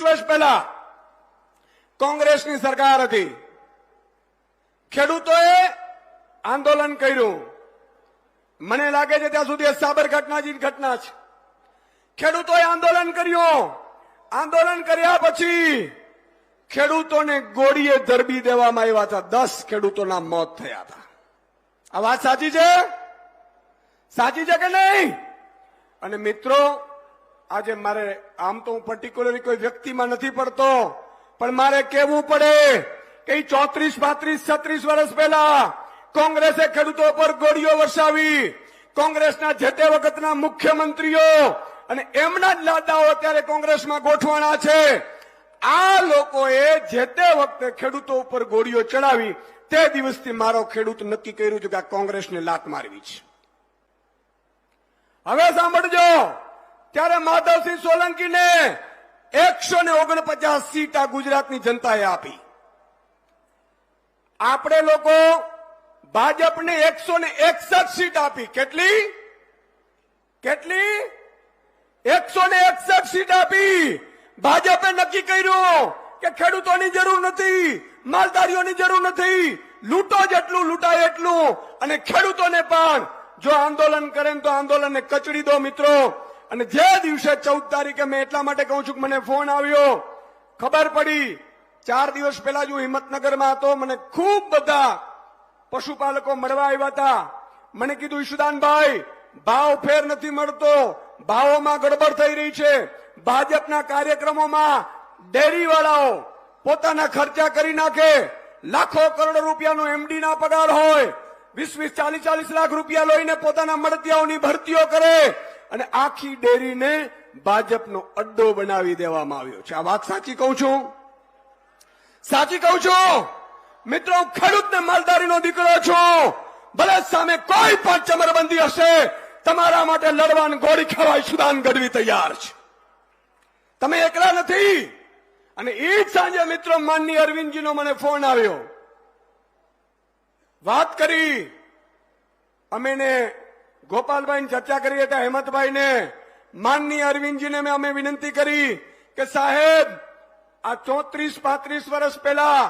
20 વર્ષ પહેલા કોંગ્રેસની સરકાર હતી. ખેડૂતોએ આંદોલન કર્યું. મને લાગે છે ત્યાં સુધી સાબરકાંઠાની ઘટના છે. ખેડૂતોએ આંદોલન કર્યું. આંદોલન કર્યા પછી ખેડૂતોને ગોળીએ ધરબી દેવામાં આવ્યા હતા. 10 ખેડૂતોના મોત થયા હતા. આ વાત સાચી છે? સાચી છે કે નહીં? અને મિત્રો, આજે મારે આમ તો હું પર્ટિક્યુલરલી કોઈ વ્યક્તિમાં નથી પડતો, પણ મારે કહેવું પડે કે 34, 35, 36 વર્ષ પહેલા કોંગ્રેસે ખેડૂતો પર ગોળીઓ વરસાવી. કોંગ્રેસના જે તે વખતના મુખ્યમંત્રીઓ અને એમના જ લાડાઓ અત્યારે કોંગ્રેસમાં ગોઠવાણા છે. આ લોકોએ જે તે વખતે ખેડૂતો ઉપર ગોળીઓ ચડાવી. તે દિવસથી મારો ખેડૂત નક્કી કર્યું છે કે આ કોંગ્રેસને લાત મારવી છે. હવે સાંભળજો, ત્યારે માધવસિંહ સોલંકીને 149 સીટ આ ગુજરાતની જનતાએ આપી. આપણે લોકો ભાજપને 161 સીટ આપી. કેટલી? 161 સીટ આપી. ભાજપે નક્કી કર્યું કે ખેડૂતોની જરૂર નથી, માલધારીઓની જરૂર નથી, લૂંટો જેટલું લૂંટાય એટલું, અને ખેડૂતોને પણ જો આંદોલન કરે તો આંદોલનને કચડી દો. મિત્રો, અને જે દિવસે 14 તારીખે મેં એટલા માટે કહું છું કે મને ફોન આવ્યો, ખબર પડી 4 દિવસ પહેલા જ હું હિંમતનગરમાં હતો. મને ખૂબ બધા પશુપાલકો મળવા આવ્યા હતા. મને કીધું, ઈશુદાનભાઈ, ભાવ ફેર નથી મળતો, ભાવોમાં ગડબડ થઈ રહી છે. ભાજપના કાર્યક્રમોમાં ડેરીવાળાઓ પોતાના ખર્ચા કરી નાખે. લાખો કરોડો રૂપિયાનો એમડી ના પગાર હોય, 20, 40 લાખ રૂપિયા લઈને પોતાના મળતિયાઓની ભરતીઓ કરે, અને આખી ડેરીને ભાજપનો અડ્ડો બનાવી દેવામાં આવ્યો છે. આ વાત સાચી કહું છું? સાચી કહું છું? મિત્રો, હું ખેડૂત ને માલધારીનો દીકરો છું. ભલે સામે કોઈ પણ ચમરબંધી હશે, તમારા માટે લડવાન ગોળી ખાવા ઈશુદાન ગઢવી તૈયાર છે. તમે એકલા નથી. અને એ જ સાંજે મિત્રો માનનીય અરવિંદજીનો મને ફોન આવ્યો. વાત કરી, અમે ગોપાલભાઈ ચર્ચા કરી હતા, હેમંતભાઈને, માનનીય અરવિંદજીને અમે વિનંતી કરી કે સાહેબ, આ 34, 35 વર્ષ પહેલા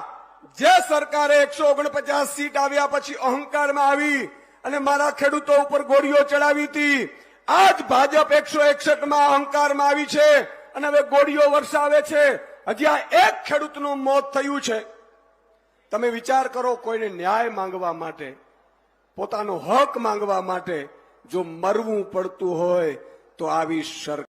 જે સરકારે 149 સીટ આવ્યા પછી અહંકારમાં આવી અને મારા ખેડૂતો ઉપર ગોળીઓ ચડાવી હતી, આજ ભાજપ 161માં અહંકારમાં આવી છે અને હવે ગોળીઓ વરસાવે છે. હજી આ એક ખેડૂતનું મોત થયું છે. તમે વિચાર કરો, કોઈને ન્યાય માંગવા માટે, પોતાનો હક માંગવા માટે જો મરવું પડતું હોય તો આવી સરકાર